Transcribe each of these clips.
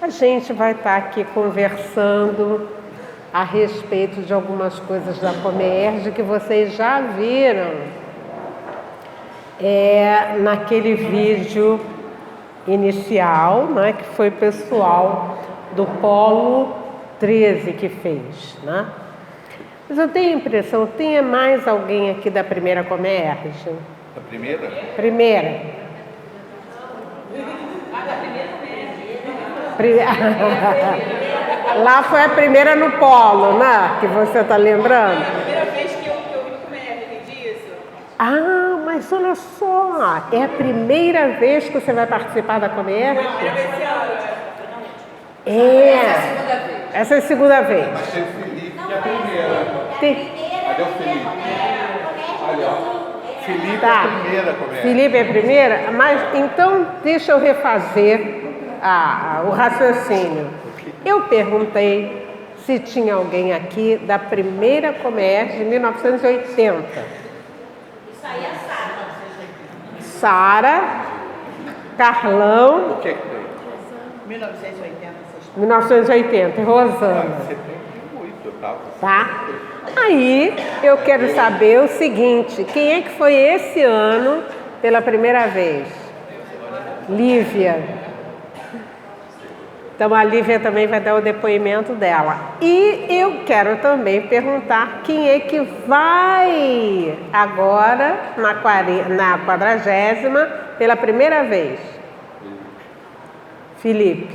a gente vai estar aqui conversando a respeito de algumas coisas da Comerge que vocês já viram naquele vídeo inicial, né, que foi pessoal do Polo 13 que fez, né? Mas eu tenho a impressão, tem mais alguém aqui da primeira Comerge? Da primeira? Primeira. Lá foi a primeira no Polo, né? Que você está lembrando? Foi a primeira vez que eu vim comer, entendi isso? Ah, mas olha só, é a primeira vez que você vai participar da Comerge? Foi a primeira vez esse ano. Essa é a segunda vez. Mas tem o Felipe, que é a primeira. Cadê o Felipe? Olha, ó. Felipe é a primeira Comerge. Felipe é a primeira? Mas então deixa eu refazer o raciocínio. Eu perguntei se tinha alguém aqui da primeira Comerge de 1980. Isso aí é Sara, Carlão, O que é que tem? 1980, e Rosana. Você tem muito, eu tava. Tá? Aí eu quero saber o seguinte: quem é que foi esse ano pela primeira vez? Lívia. Então a Lívia também vai dar o depoimento dela. E eu quero também perguntar quem é que vai agora na 40ª pela primeira vez. Felipe.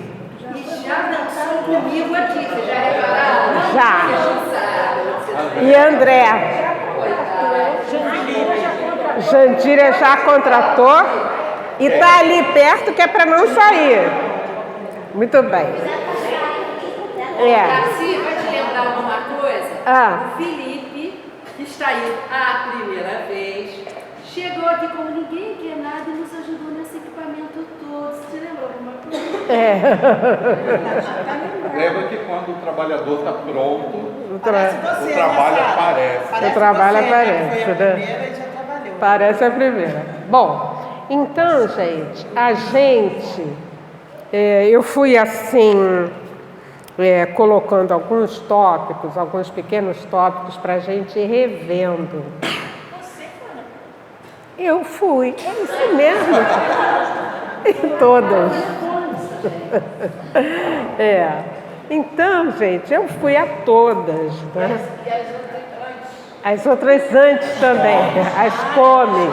E já dançaram comigo aqui, vocês já repararam? Já. Já. E André? Jandira já contratou e tá ali perto que é para não sair. Muito bem. Garcia, vai te lembrar uma coisa? Ah. O Felipe, que está aí a primeira vez, chegou aqui como ninguém quer nada e nos ajudou nesse equipamento todo. Você lembra alguma coisa? Lembra que quando o trabalhador está pronto, O trabalho aparece. O trabalho aparece, Foi a né? primeira e já trabalhou. Parece a primeira. Bom, então, gente, eu fui assim, colocando alguns tópicos, alguns pequenos tópicos para a gente ir revendo. Você foi? Eu fui, é isso mesmo. Em todas. Então, gente, eu fui a todas, né? As outras antes também, as Come,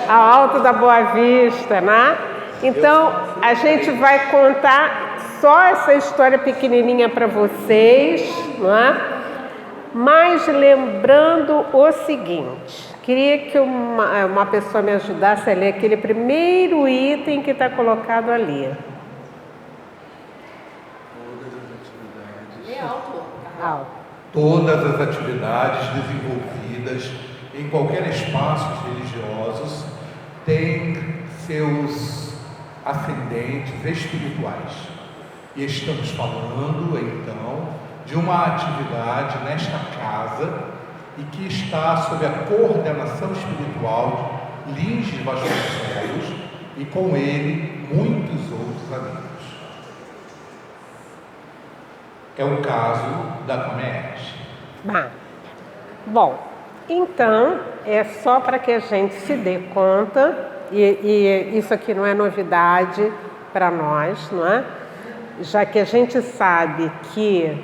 ao Alto da Boa Vista, né? Então, a gente vai contar só essa história pequenininha para vocês, não é? Mas lembrando o seguinte, queria que uma pessoa me ajudasse a ler aquele primeiro item que está colocado ali. Alto. Todas as atividades desenvolvidas em qualquer espaços religiosos têm seus ascendentes espirituais. E estamos falando, então, de uma atividade nesta casa e que está sob a coordenação espiritual de Lins Vasconcelos e com ele muitos outros amigos. É o caso da Comerge. Bom, então é só para que a gente se dê conta, e isso aqui não é novidade para nós, não é? Já que a gente sabe que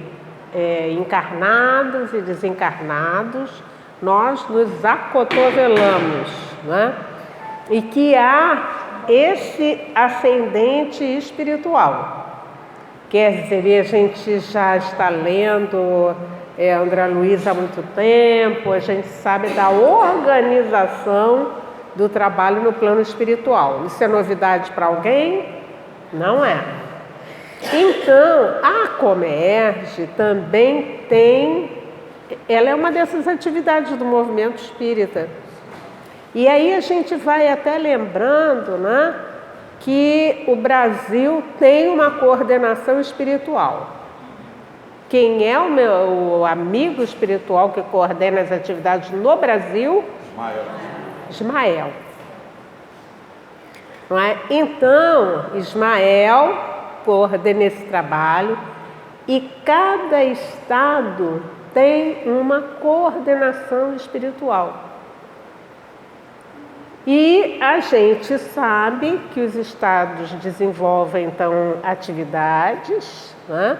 encarnados e desencarnados, nós nos acotovelamos, né? E que há esse ascendente espiritual. Quer dizer, a gente já está lendo André Luiz há muito tempo, a gente sabe da organização do trabalho no plano espiritual. Isso é novidade para alguém? Não é. Então, a Comerge também ela é uma dessas atividades do movimento espírita. E aí a gente vai até lembrando, né, que o Brasil tem uma coordenação espiritual. Quem é o amigo espiritual que coordena as atividades no Brasil? Ismael. Não é? Então, Ismael coordena esse trabalho e cada estado tem uma coordenação espiritual. E a gente sabe que os estados desenvolvem, então, atividades, né?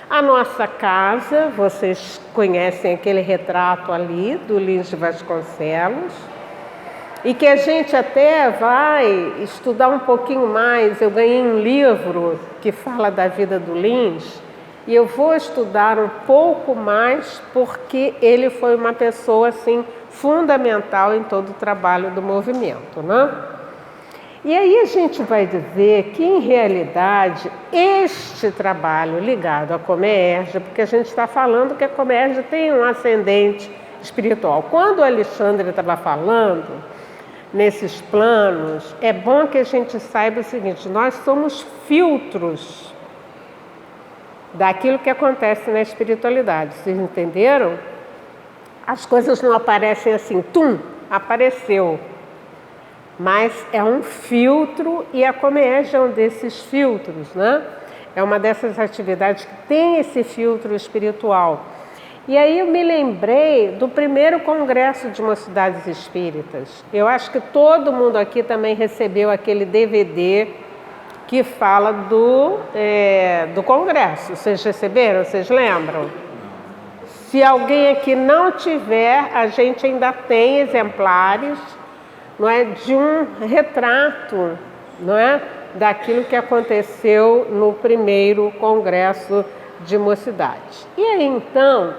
A nossa casa, vocês conhecem aquele retrato ali do Lins de Vasconcelos, e que a gente até vai estudar um pouquinho mais. Eu ganhei um livro que fala da vida do Lins, e eu vou estudar um pouco mais porque ele foi uma pessoa assim fundamental em todo o trabalho do movimento, né? E aí a gente vai dizer que, em realidade, este trabalho ligado à Comerge, porque a gente está falando que a Comerge tem um ascendente espiritual. Quando o Alexandre estava falando nesses planos, é bom que a gente saiba o seguinte: nós somos filtros daquilo que acontece na espiritualidade. Vocês entenderam? As coisas não aparecem assim, tum, apareceu. Mas é um filtro, e a Comerge é um desses filtros, né? É uma dessas atividades que tem esse filtro espiritual. E aí eu me lembrei do primeiro congresso de mocidades espíritas. Eu acho que todo mundo aqui também recebeu aquele DVD que fala do congresso. Vocês receberam? Vocês lembram? Se alguém aqui não tiver, a gente ainda tem exemplares, não é, de um retrato, não é, daquilo que aconteceu no primeiro congresso de mocidade. E aí, então,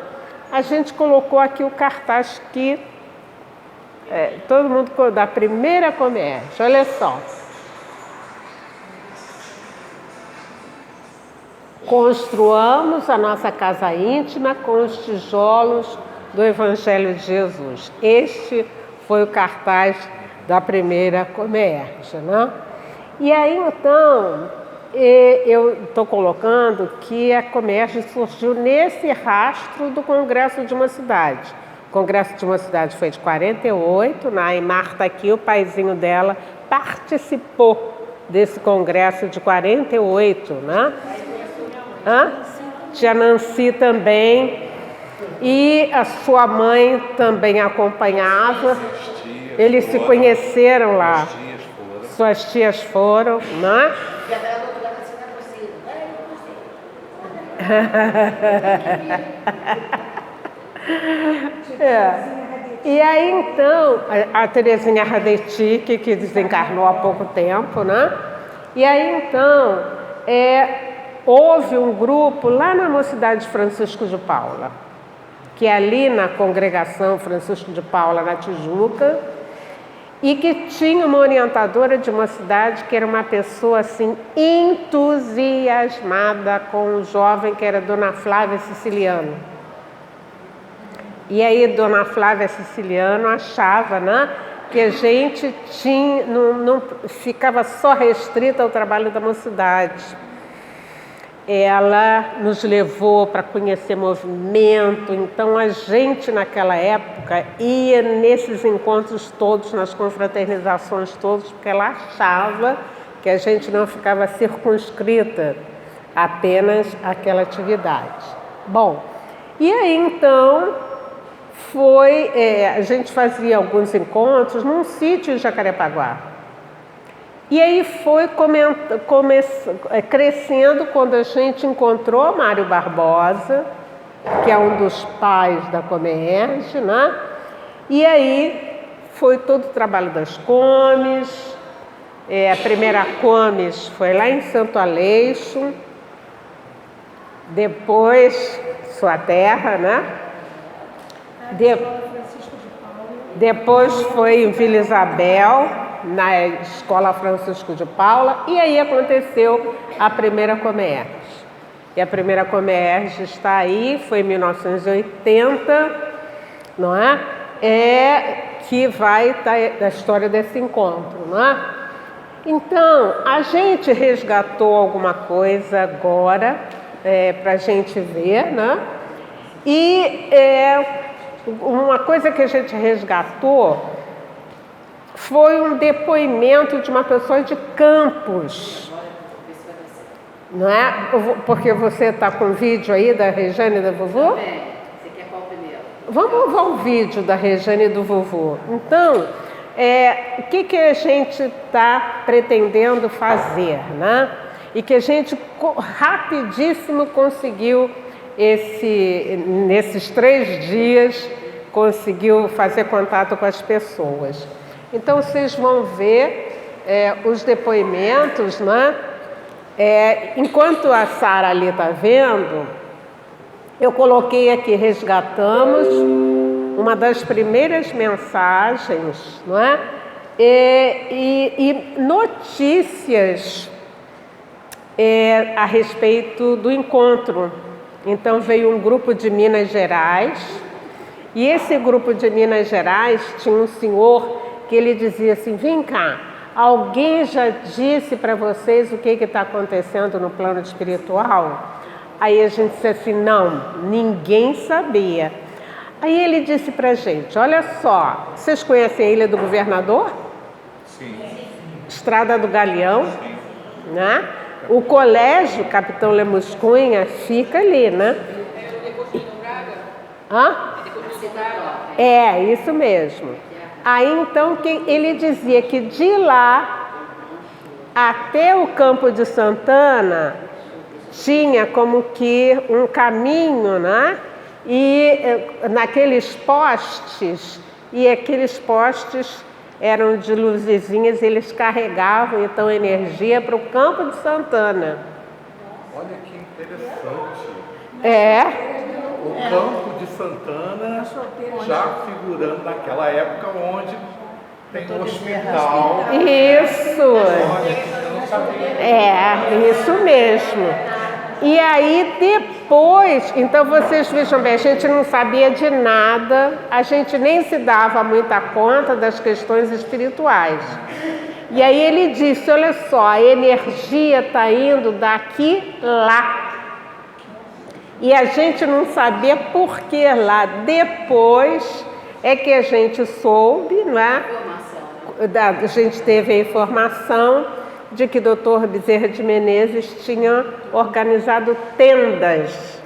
a gente colocou aqui o cartaz que todo mundo da primeira Comerge. Olha só. Construamos a nossa casa íntima com os tijolos do Evangelho de Jesus. Este foi o cartaz da primeira Comerge, né? E aí, então, eu estou colocando que a Comerge surgiu nesse rastro do Congresso de uma Cidade. O Congresso de uma Cidade foi de 48, né? E Marta aqui, o paizinho dela, participou desse congresso de 48, né? Tia Nancy também, e a sua mãe também acompanhava. Eles se conheceram lá. Suas tias foram, né? E aí, então, a Terezinha Radetic, que desencarnou há pouco tempo, né? E aí, então, houve um grupo lá na Mocidade Francisco de Paula, que é ali na congregação Francisco de Paula, na Tijuca, e que tinha uma orientadora de uma cidade que era uma pessoa assim entusiasmada com o jovem, que era Dona Flávia Siciliano. E aí Dona Flávia Siciliano achava, né, que a gente não ficava só restrita ao trabalho da mocidade. Ela nos levou para conhecer movimento, então a gente naquela época ia nesses encontros todos, nas confraternizações todas, porque ela achava que a gente não ficava circunscrita apenas àquela atividade. Bom, e aí então a gente fazia alguns encontros num sítio em Jacarepaguá. E aí foi crescendo quando a gente encontrou Mário Barbosa, que é um dos pais da Comerge, né? E aí foi todo o trabalho das Comes. A primeira Comes foi lá em Santo Aleixo, depois sua terra, né? Depois foi em Vila Isabel, na Escola Francisco de Paula, e aí aconteceu a primeira Comerge. E a primeira Comerge está aí, foi em 1980, não é? Que vai estar da história desse encontro, não é? Então, a gente resgatou alguma coisa agora para a gente ver, né? E uma coisa que a gente resgatou foi um depoimento de uma pessoa de Campos. Não é? Porque você está com o vídeo aí da Rejane e da vovô? Bem, você quer qual primeiro? Vamos ao vídeo da Rejane e do vovô. Então, o que a gente está pretendendo fazer, né? E que a gente rapidíssimo conseguiu, nesses 3 dias, conseguiu fazer contato com as pessoas. Então, vocês vão ver os depoimentos, né? Enquanto a Sara ali está vendo, eu coloquei aqui, resgatamos uma das primeiras mensagens, não é? E notícias a respeito do encontro. Então veio um grupo de Minas Gerais, e esse grupo de Minas Gerais tinha um senhor que ele dizia assim: vem cá, alguém já disse para vocês o que está acontecendo no plano espiritual? Aí a gente disse assim: não, ninguém sabia. Aí ele disse para a gente: olha só, vocês conhecem a Ilha do Governador? Sim. Estrada do Galeão, né? O colégio Capitão Lemos Cunha fica ali, né? Hã? Isso mesmo. Aí então ele dizia que de lá até o Campo de Santana tinha como que um caminho, né? E naqueles postes, e aqueles postes eram de luzezinhas, eles carregavam então energia para o Campo de Santana. Olha que interessante. É. O Campo de Santana já figurando naquela época onde tem um hospital. Isso. Olha, que eu não sabia. Isso mesmo. E aí depois, então vocês vejam bem, a gente não sabia de nada, a gente nem se dava muita conta das questões espirituais. E aí ele disse: olha só, a energia está indo daqui lá. E a gente não sabia por que lá. Depois é que a gente soube, né? A gente teve a informação de que o Dr. Bezerra de Menezes tinha organizado tendas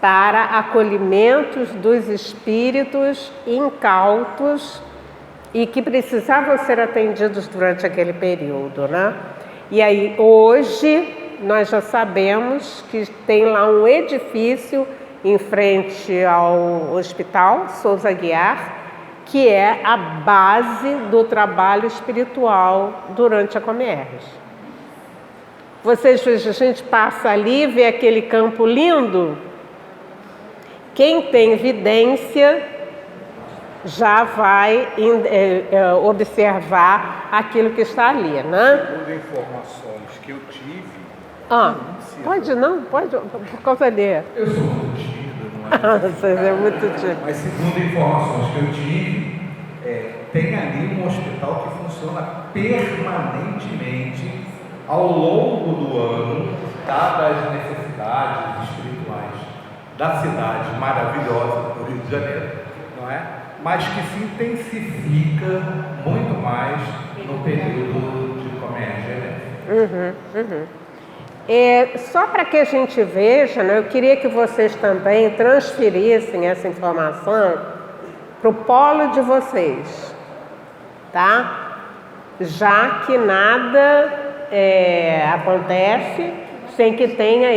para acolhimentos dos espíritos incautos e que precisavam ser atendidos durante aquele período, né? E aí hoje nós já sabemos que tem lá um edifício em frente ao Hospital Souza Aguiar, que é a base do trabalho espiritual durante a Comerge. Vocês vejam, a gente passa ali, vê aquele campo lindo. Quem tem vidência já vai observar aquilo que está ali, né? Segundo informações que eu tive... Pode não? Pode, por causa dele. Eu sou muito tímido, não é? Vocês é muito tímido. Mas segundo informações que eu tive, tem ali um hospital que funciona permanentemente ao longo do ano, dadas as necessidades espirituais da cidade maravilhosa do Rio de Janeiro, não é? Mas que se intensifica muito mais no período de Comerge. Só para que a gente veja, né, eu queria que vocês também transferissem essa informação para o polo de vocês, tá? Já que nada acontece sem que tenha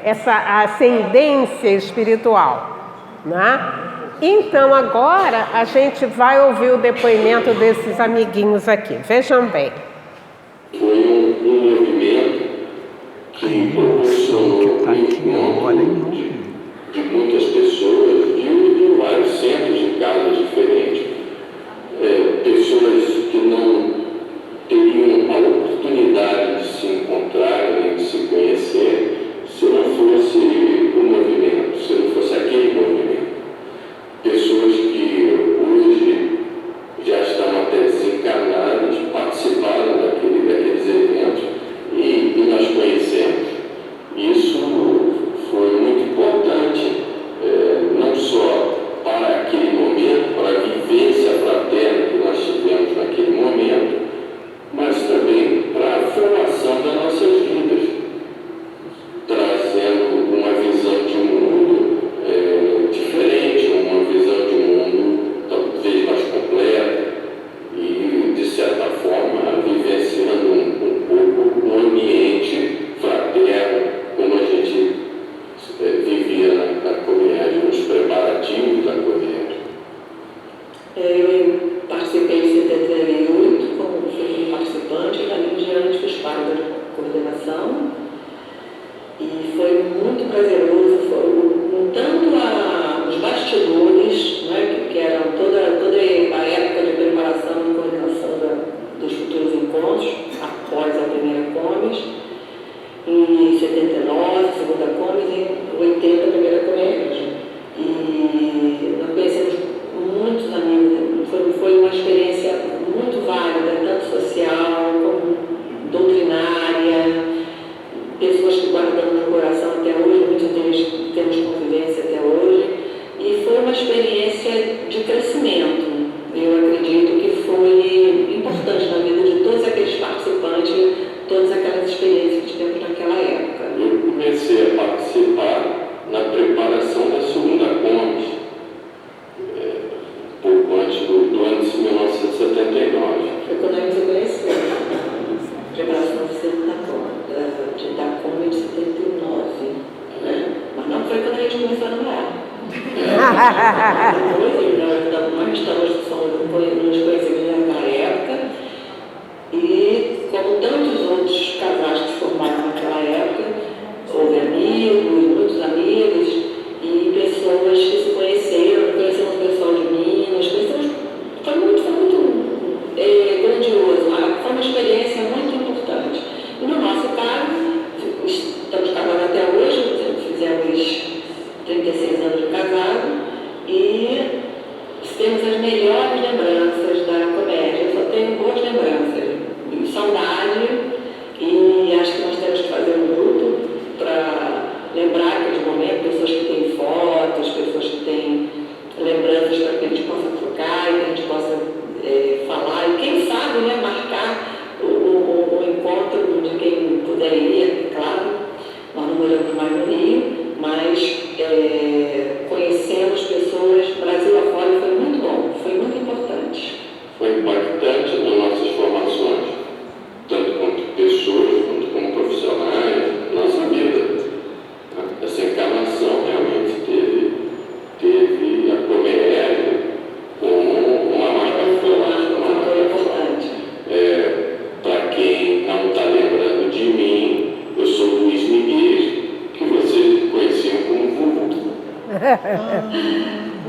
essa ascendência espiritual, né? Então agora a gente vai ouvir o depoimento desses amiguinhos aqui. Vejam bem. Foi um movimento que proporcionou de muitas pessoas de vários centros de casas diferentes, pessoas que não teriam a oportunidade de se encontrar e de se conhecer se não fosse o movimento, se não fosse aquele movimento. Pessoas que hoje já estão até desencarnadas, participaram daqueles eventos e nós conhecemos. Isso foi muito importante, não só para aquele momento, para a vivência fraterna que nós tivemos naquele momento, prazeroso, foi tanto os bastidores, né, que eram toda a época de preparação e coordenação dos futuros encontros, após a primeira Comes, em 79, segunda Comes, em 80, a primeira Comédia. E nós conhecemos muitos amigos, foi uma experiência muito válida, tanto social como doutrinária, pessoas que guardamos no coração até hoje, muitos deles temos convivência até hoje, e foi uma experiência de crescimento. Eu acredito que foi importante na vida de todos aqueles participantes, todas aquelas experiências que tivemos naquela época. Eu comecei a participar na preparação da segunda Comes, pouco antes do ano de 1979. Foi quando a gente se conheceu. Preparação da segunda Comes, da Comes de 79. Né? Mas não foi quando a gente começou a namorar. Depois nos conhecemos naquela época. E como tantos outros casais que se formaram naquela época, houve amigos, muitos amigos e pessoas que se conheceram, conhecemos o pessoal de Minas, foi muito grandioso, foi uma experiência muito importante. E no nosso caso, estamos casados até hoje, fizemos 36 anos de casado e temos as melhores lembranças da comédia. Eu só tenho boas lembranças, saudade, e acho que nós temos que fazer um grupo para lembrar aquele momento, pessoas que têm fotos, pessoas que têm lembranças para que a gente possa trocar e que a gente possa falar e quem sabe, né, marcar o encontro de quem puder ir, claro. Nós não moramos mais no Rio, mas conhecemos pessoas Brasil afora e foi muito bom, foi muito importante. Foi impactante nas nossas formações, tanto como pessoas, quanto como profissionais, nossa vida. Essa encarnação realmente teve a comédia como uma marca forte, uma marca importante. Para quem não está lembrando de mim, eu sou Luiz Miguel, que vocês conheciam como Vuvu.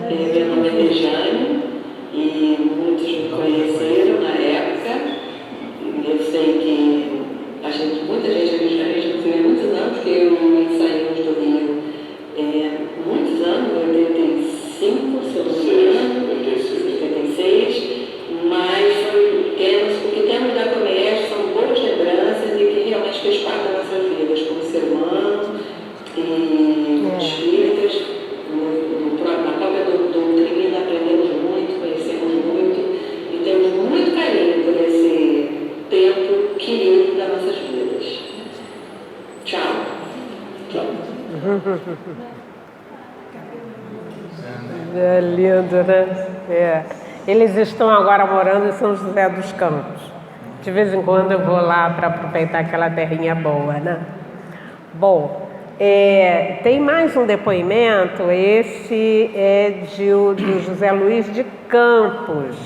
Meu nome é Rejane e muitos me conheceram na época. Eu sei que muita gente aqui já me conhece há muitos anos, porque eu saímos do Rio muitos anos, 85, se eu não me engano, 86, mas o que temos da comédia são boas lembranças e que realmente fez parte das nossas vidas como ser humano e espíritas. Na própria doutrina aprendemos muito, conhecemos muito e temos muito carinho por esse tempo querido das nossas vidas. Tchau. Tchau. É lindo, né? Eles estão agora morando em São José dos Campos. De vez em quando eu vou lá para aproveitar aquela terrinha boa, né? Bom, tem mais um depoimento, esse é do José Luiz de Campos.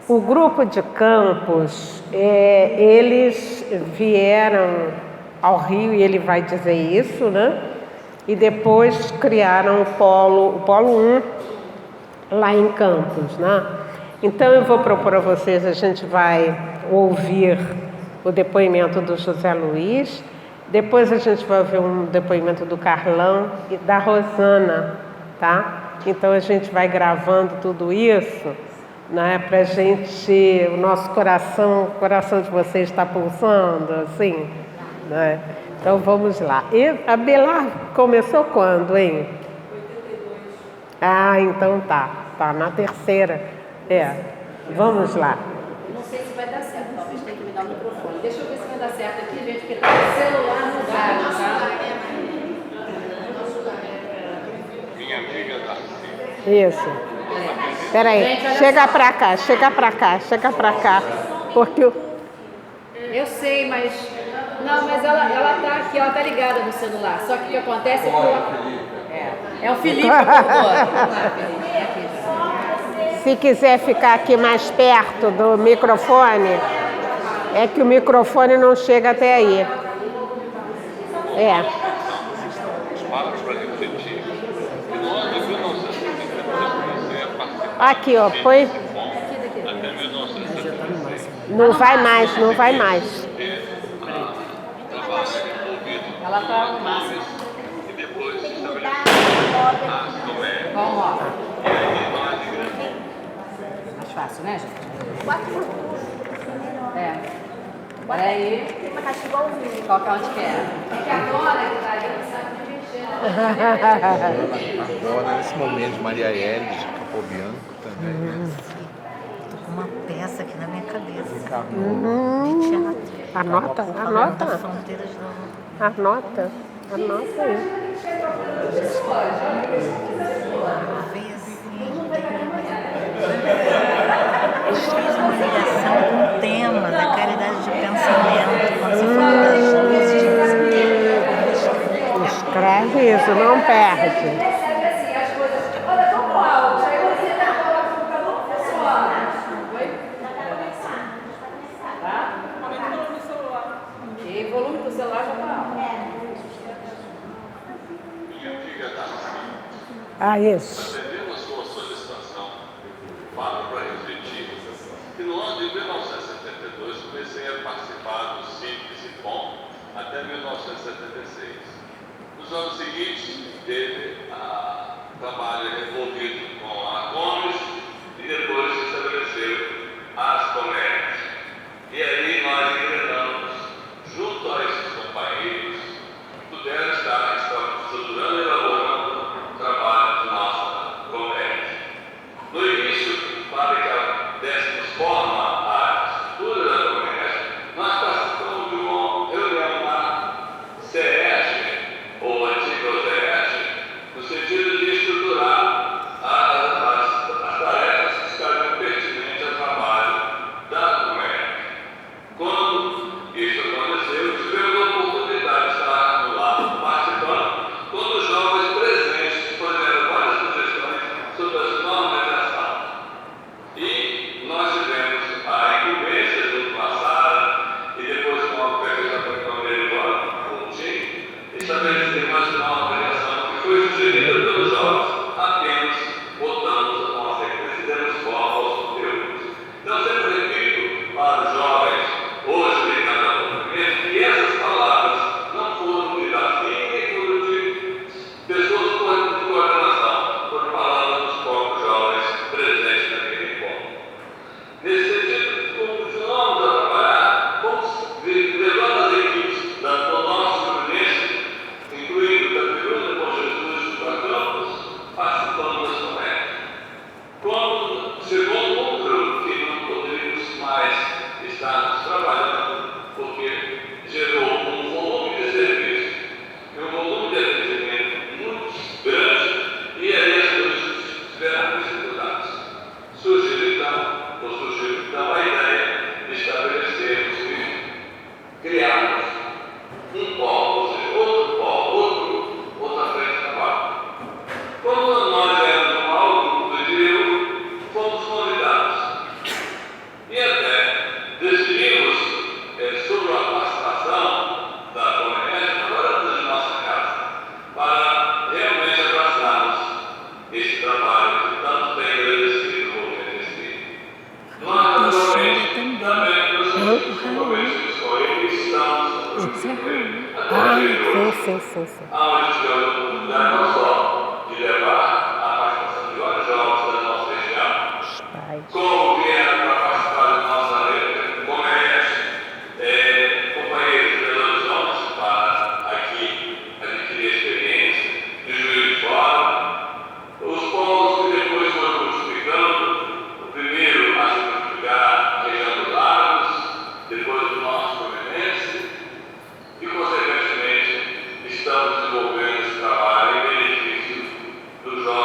O grupo de Campos, eles vieram ao Rio, e ele vai dizer isso, né? E depois criaram o Polo 1 lá em Campos, né? Então eu vou propor a vocês, a gente vai ouvir o depoimento do José Luiz, depois a gente vai ouvir um depoimento do Carlão e da Rosana, tá? Então a gente vai gravando tudo isso, né? Pra gente, o nosso coração, o coração de vocês está pulsando, assim, né? Então vamos lá. E a Belar começou quando, hein? 82. Ah, então tá na terceira. Vamos lá. Não sei se vai dar certo, talvez tenha que me dar o microfone. Deixa eu ver se vai dar certo aqui, gente, porque tá o celular no rádio, tá? Minha amiga da... Isso. Peraí, Gente, chega pra cá. Porque eu sei, mas... Não, mas ela tá aqui, ela tá ligada no celular. Só que o que acontece é que... É o Felipe que colocou. Vamos lá, Felipe. Aqui. se quiser ficar aqui mais perto do microfone, é que o microfone não chega até aí. fatos para refletir. E nós, em 1970, comecei a participar. Aqui, ó, põe. Até 1976. Não vai mais, não vai mais. Trabalho envolvido Ela tá no máximo. e depois se estabeleceu as comédias. Vamos lá. E aí nós, igreja, Mais fácil, né, gente? É. Peraí. Qualquer onde quer. É que agora que tá aí, não sabe mexer. agora, nesse momento, Maria Elis, de Capobianco também. Tô com uma peça aqui na minha cabeça. Anota, anota. Fronteiras da Anota. Anota aí. veio assim. Fez uma ligação com o tema da caridade de pensamento. Quando você falou das luzes, Escreve isso, não perde. E volume do celular já tá alto. Ah, isso. Atendendo a sua solicitação, falo para refletir que no ano de 1972 comecei a participar do Simples e Bom até 1976. Nos anos seguintes, teve trabalho envolvido com a Gomes e depois se estabeleceu as comédias. E aí nós engrenamos, junto a esses companheiros, puderam estar estruturando e elaborando o trabalho de nossa comédia. No início, para que dessemos forma à estrutura da comédia, nós participamos de uma reunião na CES, ou antiga OZES, no sentido de estruturar as tarefas que estariam pertinentes ao trabalho da comédia. Quando isso aconteceu, tivemos a oportunidade de estar no lado participando, quando os jovens presentes fizeram várias sugestões sobre as normalização. E nós tivemos a incumbência do passado e depois com a oferta da Câmara estabelecer mais uma organização que foi sugerida pelos jovens. Apenas votamos com a secretaria e fizemos forma aos conteúdos. Então, sempre repito para os jovens, hoje, ligado ao movimento, que essas palavras não foram de Davi, nem foram de pessoas de coordenação, foram palavras dos próprios jovens presentes naquele encontro. Nesse sentido, continuamos a trabalhar, levando as equipes do nosso Fluminense, incluindo Capiruza, Bom Jesus e Campos, participando das comédias. Quando chegou um número que não poderíamos mais estar trabalhando, porque gerou um volume de serviço e um volume de atendimento muito grande, e aí as coisas tiveram dificuldades. Surgiu então a ideia de estabelecermos e criarmos um polo, ou seja, outro polo, outra frente de trabalho. Quando nós éramos um maior grupo do interior, fomos convidados e até decidimos sobre a participação da comunidade fora de nossa casa, para realmente abraçarmos esse trabalho que tanto tem agradecido no movimento espírita. Nós, naturalmente, também nos comprometidos com ele e estamos Sim. aonde tivemos a oportunidade não só de levar a participação de vários jovens da nossa região, como vieram para participar da nossa rede, comércio, companheiros de Belo Horizonte para aqui adquirir experiência, de Juiz de Fora, os povos que depois foram multiplicando, o primeiro a se multiplicar a região dos lagos, depois do nosso Fluminense, e consequentemente estamos desenvolvendo esse trabalho em benefício dos jovens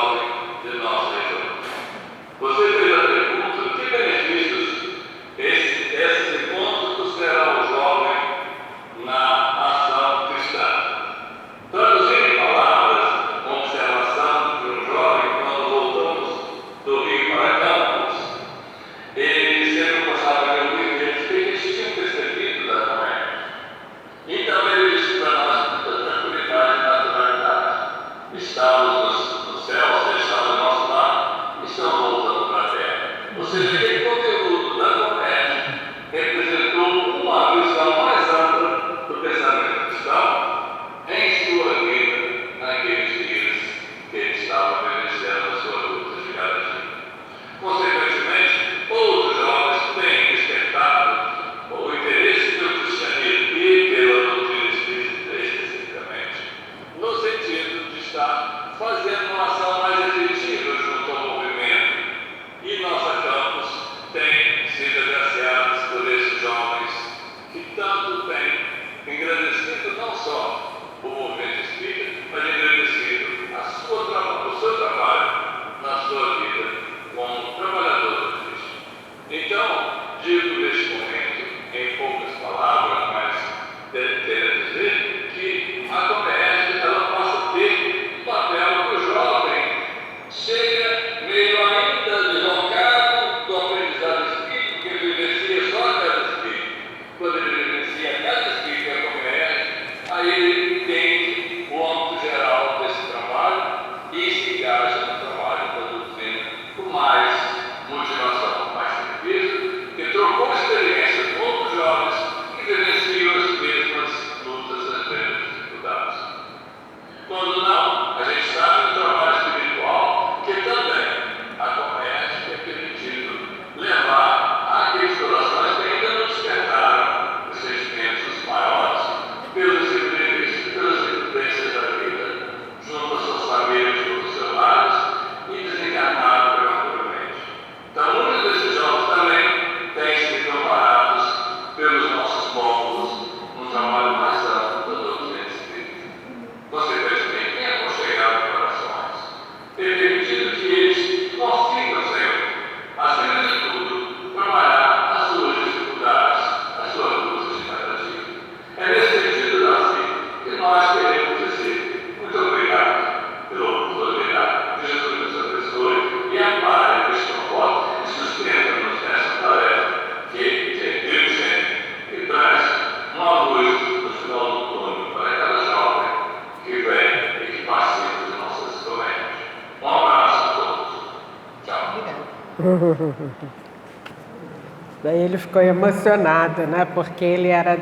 Daí ele ficou emocionado, né? Porque ele era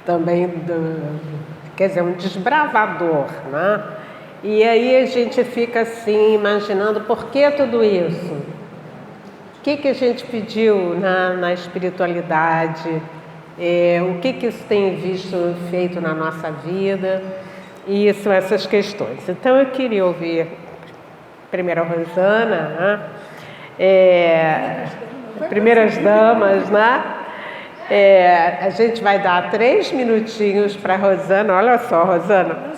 também, quer dizer, um desbravador, né? E aí a gente fica assim, imaginando por que tudo isso? O que a gente pediu na espiritualidade? O que isso tem feito na nossa vida? E são essas questões. Então eu queria ouvir primeiro a Rosana, né? Primeiras damas, né? A gente vai dar 3 minutinhos para a Rosana. Olha só, Rosana,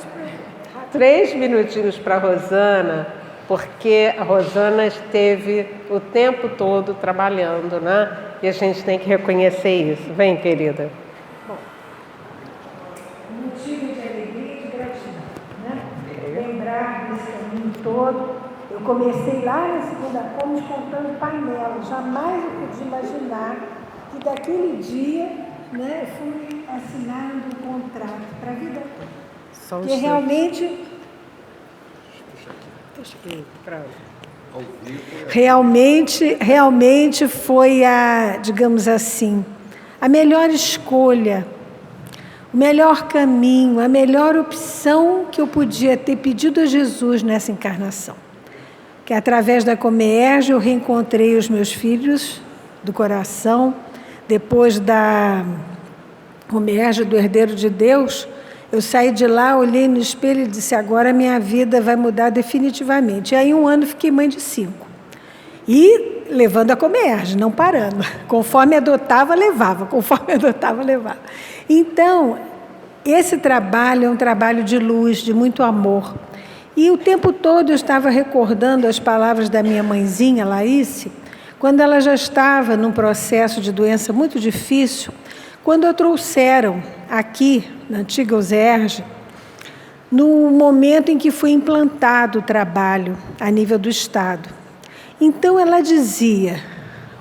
3 minutinhos para a Rosana, porque a Rosana esteve o tempo todo trabalhando, né? E a gente tem que reconhecer isso. Vem, querida. Bom, motivo de alegria e de gratidão, né? Lembrar desse caminho todo. Eu comecei lá na Segunda Comes contando painel. Jamais eu podia imaginar que daquele dia, né, eu fui assinando um contrato para a vida toda. Porque realmente foi digamos assim, a melhor escolha, o melhor caminho, a melhor opção que eu podia ter pedido a Jesus nessa encarnação. Que através da Comerge eu reencontrei os meus filhos do coração. Depois da Comerge do Herdeiro de Deus, eu saí de lá, olhei no espelho e disse, agora a minha vida vai mudar definitivamente. E aí 1 ano fiquei mãe de 5. E levando a Comerge, não parando. Conforme adotava, levava. Conforme adotava, levava. Então, esse trabalho é um trabalho de luz, de muito amor. E o tempo todo eu estava recordando as palavras da minha mãezinha, Laíse, quando ela já estava num processo de doença muito difícil, quando a trouxeram aqui, na antiga USERJ, no momento em que foi implantado o trabalho a nível do Estado. Então ela dizia,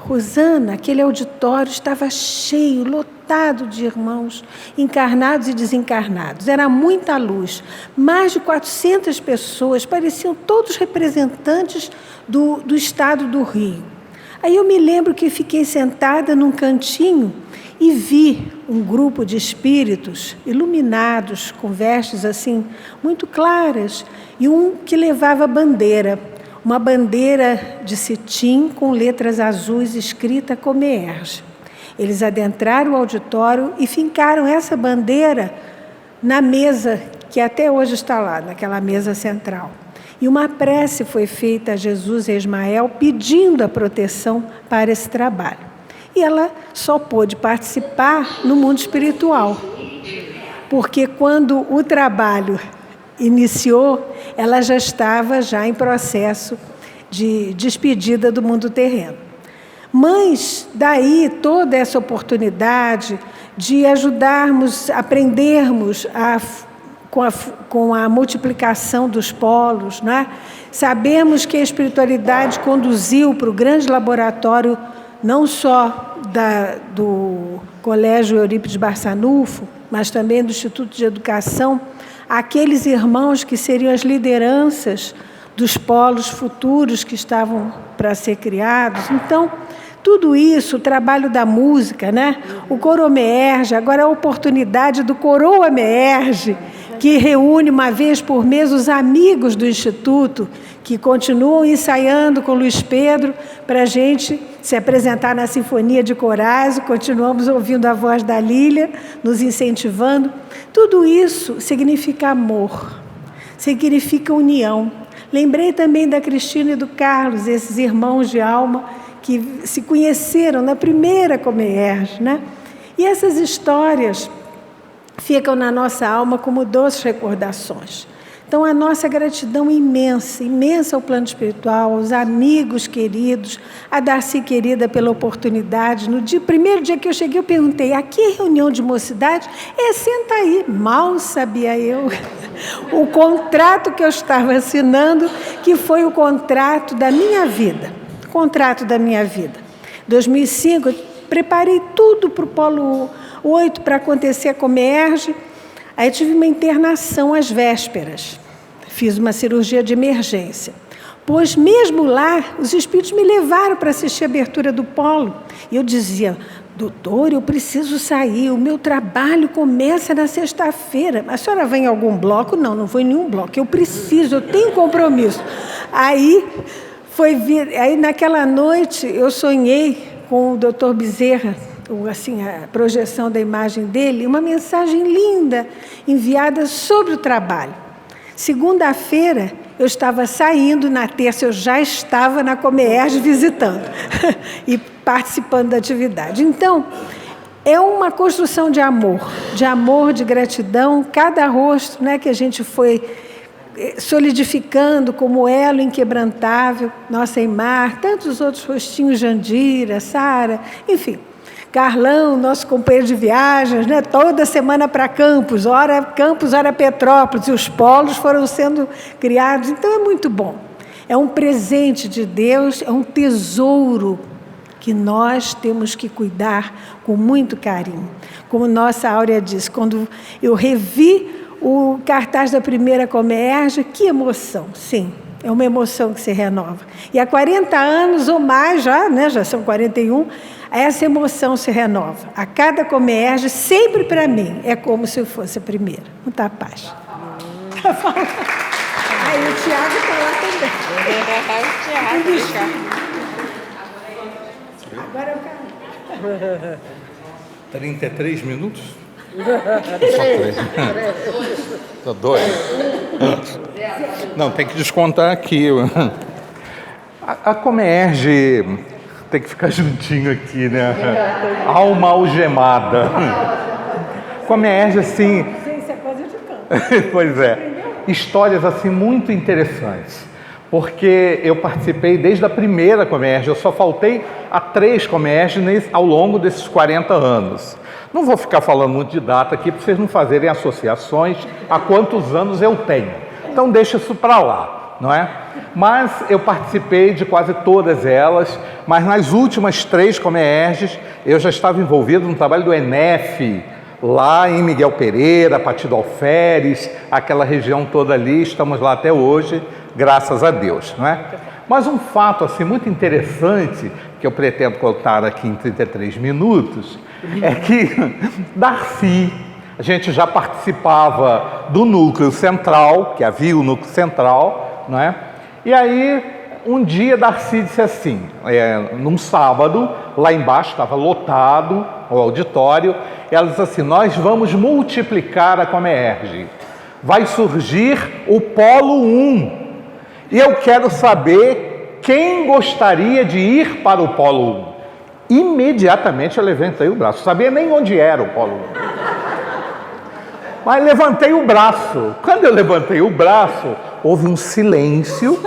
Rosana, aquele auditório estava cheio, lotado de irmãos, encarnados e desencarnados. Era muita luz. Mais de 400 pessoas, pareciam todos representantes do Estado do Rio. Aí eu me lembro que fiquei sentada num cantinho e vi um grupo de espíritos iluminados, com vestes assim, muito claras, e um que levava bandeira, uma bandeira de cetim com letras azuis escrita Comerge. Eles adentraram o auditório e fincaram essa bandeira na mesa que até hoje está lá, naquela mesa central. E uma prece foi feita a Jesus e a Ismael pedindo a proteção para esse trabalho. E ela só pôde participar no mundo espiritual, porque quando o trabalho iniciou, ela já estava em processo de despedida do mundo terreno. Mas daí toda essa oportunidade de ajudarmos, aprendermos com a multiplicação dos polos, né? Sabemos que a espiritualidade conduziu para o grande laboratório, não só do Colégio Eurípides Barçanufo, mas também do Instituto de Educação, aqueles irmãos que seriam as lideranças dos polos futuros que estavam para ser criados. Então, tudo isso, o trabalho da música, né? O Coro Meerge, agora a oportunidade do Coroa Meerge, que reúne uma vez por mês os amigos do Instituto, que continuam ensaiando com Luiz Pedro para a gente se apresentar na Sinfonia de Corais, continuamos ouvindo a voz da Lília, nos incentivando. Tudo isso significa amor, significa união. Lembrei também da Cristina e do Carlos, esses irmãos de alma que se conheceram na primeira Comerge, né? E essas histórias ficam na nossa alma como doces recordações. Então, a nossa gratidão imensa, imensa ao plano espiritual, aos amigos queridos, a Darcy querida pela oportunidade. No primeiro dia que eu cheguei, eu perguntei, aqui é reunião de mocidade? Senta aí. Mal sabia eu o contrato que eu estava assinando, que foi o contrato da minha vida. Contrato da minha vida. 2005, eu preparei tudo para o Polo 8 para acontecer a Comerge. Aí tive uma internação às vésperas. Fiz uma cirurgia de emergência. Pois mesmo lá, os espíritos me levaram para assistir a abertura do polo. E eu dizia, doutor, eu preciso sair, o meu trabalho começa na sexta-feira. A senhora vem em algum bloco? Não, não vou em nenhum bloco, eu preciso, eu tenho compromisso. Aí naquela noite eu sonhei com o doutor Bezerra, assim, a projeção da imagem dele, uma mensagem linda enviada sobre o trabalho. Segunda-feira eu estava saindo, na terça eu já estava na Comerge visitando e participando da atividade. Então, é uma construção de amor, de gratidão, cada rosto, né, que a gente foi solidificando como elo inquebrantável, nossa Eimar, tantos outros rostinhos, Jandira, Sara, enfim. Carlão, nosso companheiro de viagens, né? Toda semana para Campos, ora Petrópolis, e os polos foram sendo criados. Então é muito bom. É um presente de Deus, é um tesouro que nós temos que cuidar com muito carinho. Como nossa Áurea diz, quando eu revi o cartaz da primeira Comerge, que emoção, sim. É uma emoção que se renova. E há 40 anos ou mais já, né? Já são 41, essa emoção se renova. A cada Comerge, sempre para mim, é como se fosse a primeira. Muita paz. Aí o Tiago está lá também. Agora eu quero. 33 minutos? Só 2. Não, tem que descontar aqui. A Comerge tem que ficar juntinho aqui, né? Alma algemada. Comerge, assim... Isso é coisa de campo. Pois é. Histórias, assim, muito interessantes. Porque eu participei desde a primeira Comerge. Eu só faltei a 3 Comerges ao longo desses 40 anos. Não vou ficar falando muito de data aqui, para vocês não fazerem associações a quantos anos eu tenho. Então, deixa isso para lá, não é? Mas eu participei de quase todas elas, mas nas últimas 3 Comerges, eu já estava envolvido no trabalho do ENEF, lá em Miguel Pereira, Partido Alferes, aquela região toda ali, estamos lá até hoje, graças a Deus, não é? Mas um fato, assim, muito interessante, que eu pretendo contar aqui em 33 minutos, é que Darcy, a gente já participava do núcleo central, que havia o núcleo central, não é? E aí, um dia Darcy disse assim, num sábado, lá embaixo estava lotado o auditório, e ela disse assim, nós vamos multiplicar a Comerge, vai surgir o Polo 1, e eu quero saber quem gostaria de ir para o Polo 1. Imediatamente eu levantei o braço, não sabia nem onde era o Polo 1. Mas levantei o braço. Quando eu levantei o braço, houve um silêncio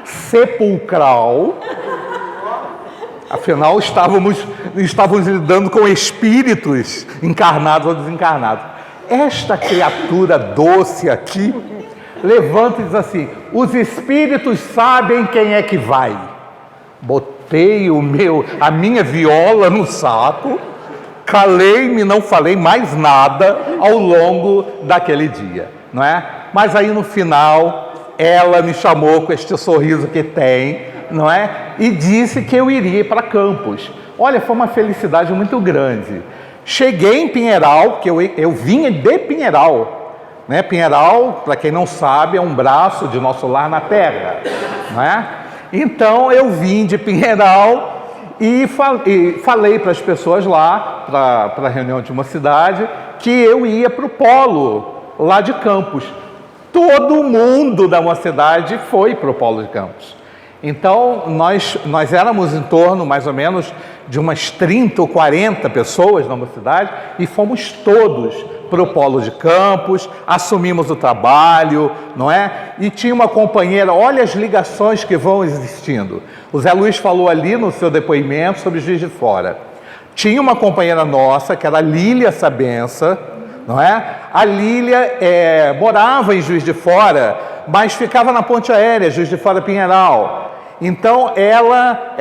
sepulcral. Afinal, estávamos lidando com espíritos encarnados ou desencarnados. Esta criatura doce aqui levanta e diz assim, os espíritos sabem quem é que vai. Botei a minha viola no saco, calei-me, não falei mais nada ao longo daquele dia, não é? Mas aí no final, ela me chamou com este sorriso que tem, não é? E disse que eu iria para Campos. Olha, foi uma felicidade muito grande. Cheguei em Pinheiral, que eu vinha de Pinheiral, né? Pinheiral, para quem não sabe, é um braço de nosso lar na terra, não é? Então eu vim de Pinheiral e falei para as pessoas lá, para a reunião de uma cidade, que eu ia para o polo lá de Campos. Todo mundo da mocidade foi para o polo de Campos. Então nós éramos em torno mais ou menos de umas 30 ou 40 pessoas na mocidade e fomos todos para o polo de Campos, assumimos o trabalho, não é? E tinha uma companheira, olha as ligações que vão existindo. O Zé Luiz falou ali no seu depoimento sobre Juiz de Fora. Tinha uma companheira nossa, que era a Lília Sabença, não é? A Lília morava em Juiz de Fora, mas ficava na ponte aérea, Juiz de Fora Pinheiral. Então ela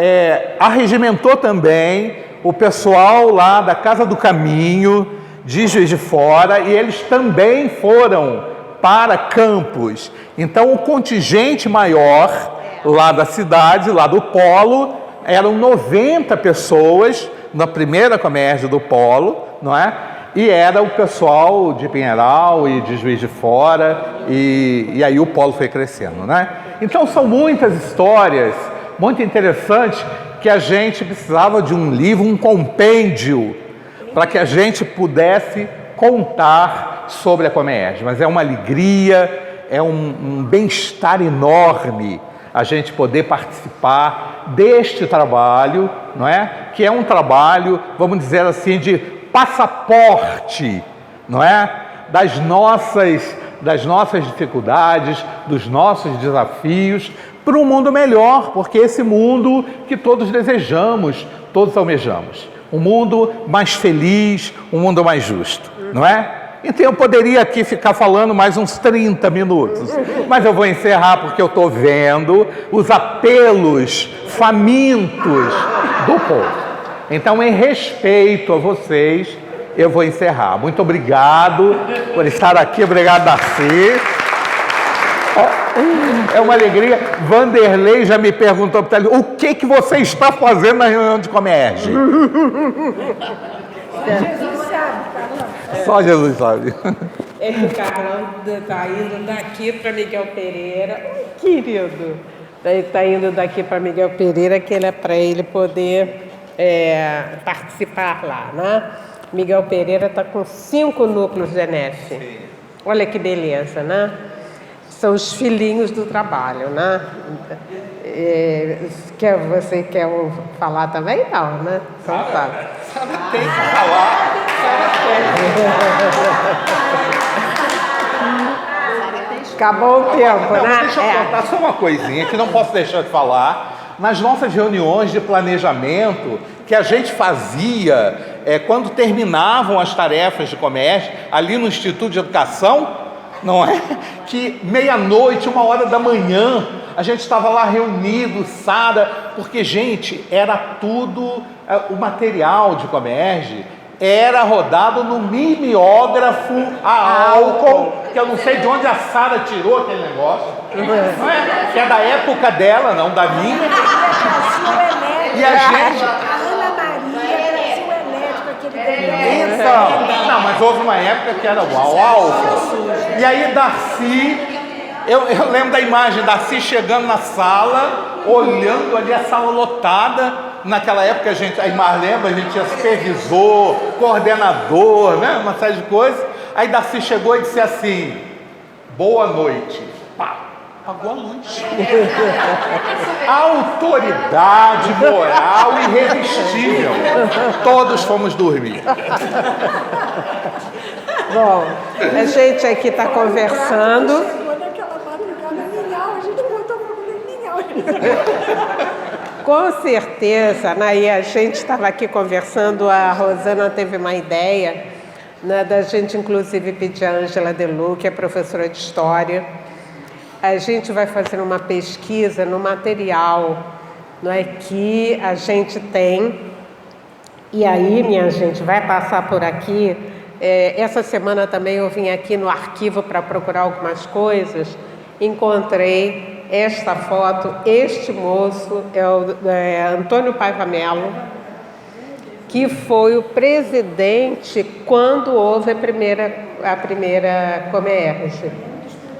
arregimentou também o pessoal lá da Casa do Caminho, de Juiz de Fora, e eles também foram para Campos. Então, o contingente maior lá da cidade, lá do polo, eram 90 pessoas na primeira Comércio do polo, não é? E era o pessoal de Pinheiral e de Juiz de Fora, e aí o polo foi crescendo, né? Então, são muitas histórias muito interessantes que a gente precisava de um livro, um compêndio, para que a gente pudesse contar sobre a Comerge. Mas é uma alegria, é um bem-estar enorme a gente poder participar deste trabalho, não é? Que é um trabalho, vamos dizer assim, de passaporte, não é? Das nossas dificuldades, dos nossos desafios, para um mundo melhor, porque esse mundo que todos desejamos, todos almejamos. Um mundo mais feliz, um mundo mais justo, não é? Então eu poderia aqui ficar falando mais uns 30 minutos, mas eu vou encerrar porque eu estou vendo os apelos famintos do povo. Então, em respeito a vocês, eu vou encerrar. Muito obrigado por estar aqui, obrigado, Darcy. É uma alegria. Vanderlei já me perguntou o que você está fazendo na reunião de Comerge? Jesus sabe, Carlão. Só Jesus sabe. É que o Carlão está indo daqui para Miguel Pereira. Querido. Ele está indo daqui para Miguel Pereira, que é para ele poder participar lá, né? Miguel Pereira está com 5 núcleos de ENEF. Olha que beleza, né? São os filhinhos do trabalho, né? Você quer falar também? Não, né? Então tá. Tem que falar. Acabou o tempo, não, né? Deixa eu contar só uma coisinha que não posso deixar de falar. Nas nossas reuniões de planejamento que a gente fazia quando terminavam as tarefas de comércio ali no Instituto de Educação, não é? Que meia-noite, 1h da manhã, a gente estava lá reunido, Sara, porque, gente, era tudo, o material de comércio era rodado no mimeógrafo a álcool, que eu não sei de onde a Sara tirou aquele negócio, não é? Que é da época dela, não da minha. E a gente... Então, não, mas houve uma época que era o álcool. E aí Darcy, eu lembro da imagem, Darcy chegando na sala, olhando ali a sala lotada. Naquela época aí lembra, a gente tinha supervisor, coordenador, né? Uma série de coisas. Aí Darcy chegou e disse assim: boa noite. Pá, apagou a luz. Autoridade moral irresistível. Todos fomos dormir. Bom, a gente aqui está conversando. Chegou naquela madrugada minhal, a gente botou para minhal. Com certeza, né? E a gente estava aqui conversando, a Rosana teve uma ideia, né, da gente inclusive pedir a Ângela Delu, que é professora de História. A gente vai fazer uma pesquisa no material, não é, que a gente tem, e aí, minha gente, vai passar por aqui. Essa semana também eu vim aqui no arquivo para procurar algumas coisas, encontrei esta foto. Este moço é Antônio Paiva Melo, que foi o presidente quando houve a primeira Comerge.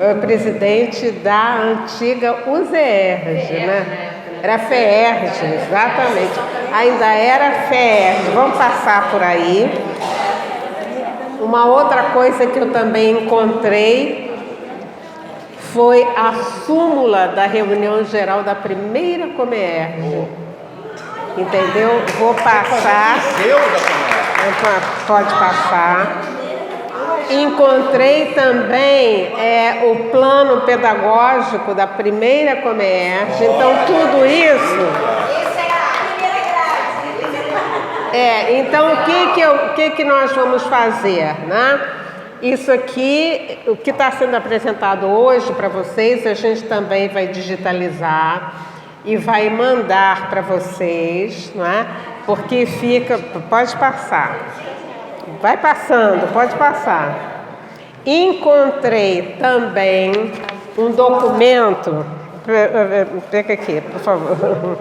O presidente da antiga UZERJ, né? Era FEERJ, exatamente. Ainda era FEERJ. Vamos passar por aí. Uma outra coisa que eu também encontrei foi a súmula da reunião geral da primeira Comerge. Entendeu? Vou passar. Pode passar. Encontrei também o plano pedagógico da primeira Comerge. Então, tudo isso... Então, o que nós vamos fazer, né? Isso aqui, o que está sendo apresentado hoje para vocês, a gente também vai digitalizar e vai mandar para vocês, não é? Porque fica... Pode passar. Vai passando, pode passar. Encontrei também um documento, pega aqui, por favor.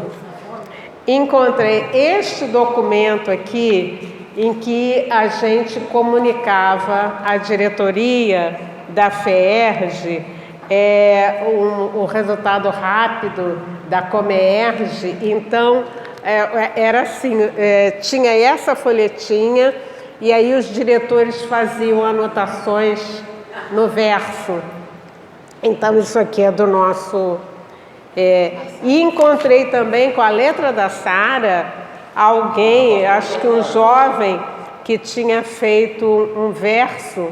Encontrei este documento aqui, em que a gente comunicava à diretoria da FEERJ o resultado rápido da Comerge. Então, era assim, tinha essa folhetinha, e aí os diretores faziam anotações no verso. Então, isso aqui é do nosso... E encontrei também com a letra da Sara, alguém, acho que um jovem, que tinha feito um verso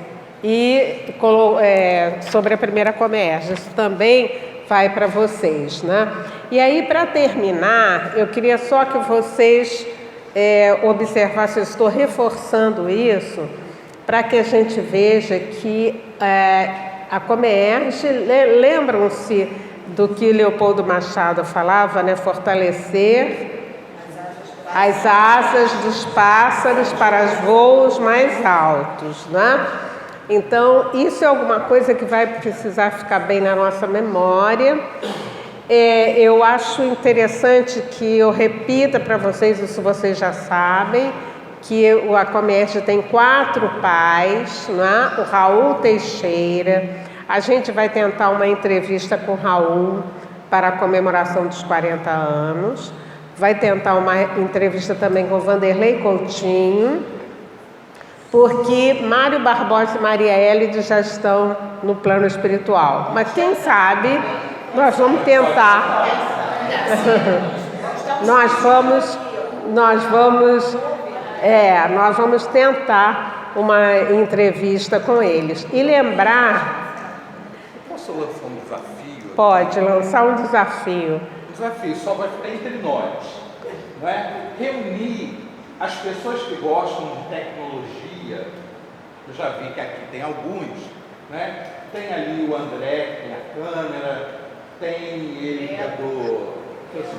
sobre a primeira Comerge. Isso também vai para vocês, né? E aí, para terminar, eu queria só que vocês observassem, eu estou reforçando isso, para que a gente veja que a Comerge, lembram-se do que Leopoldo Machado falava, né? Fortalecer as asas dos pássaros para os voos mais altos, né? Então, isso é alguma coisa que vai precisar ficar bem na nossa memória. Eu acho interessante que eu repita para vocês, isso vocês já sabem, que a Comerge tem 4 pais, né? O Raul Teixeira. A gente vai tentar uma entrevista com o Raul para a comemoração dos 40 anos. Vai tentar uma entrevista também com o Vanderlei Coutinho, porque Mário Barbosa e Maria Hélide já estão no plano espiritual. Mas quem sabe nós vamos tentar. nós vamos tentar uma entrevista com eles. E lembrar... Posso lançar um desafio? Pode lançar um desafio. O desafio só vai ficar entre nós, não é? Reunir as pessoas que gostam de tecnologia. Eu já vi que aqui tem alguns, né? Tem ali o André, que tem a câmera, tem ele que é do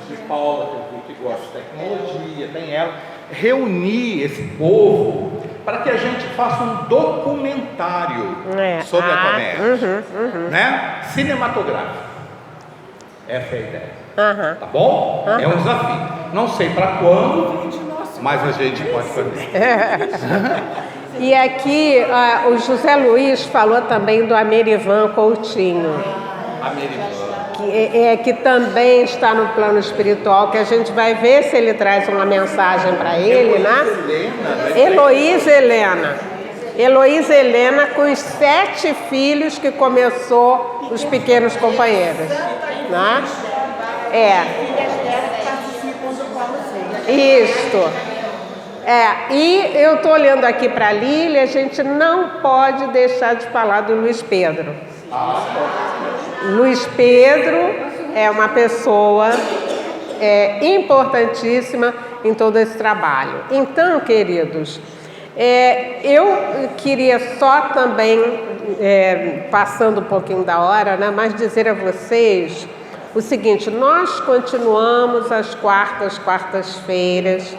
de Paula, que gosta de tecnologia, tem ela. Reunir esse povo para que a gente faça um documentário sobre a Comerge, né? Cinematográfico. Essa é a ideia. Tá bom? É um desafio. Não sei para quando, mas a gente pode fazer. E aqui o José Luiz falou também do Amerivan Coutinho. Amerivan. Que também está no plano espiritual, que a gente vai ver se ele traz uma mensagem para ele, né? Heloísa Helena, com os 7 filhos que começou os Pequenos Companheiros, né? Isto. E eu estou olhando aqui para a Lília, a gente não pode deixar de falar do Luiz Pedro. Luiz Pedro é uma pessoa importantíssima em todo esse trabalho. Então, queridos, eu queria só também, passando um pouquinho da hora, né, mas dizer a vocês o seguinte: nós continuamos às quartas-feiras,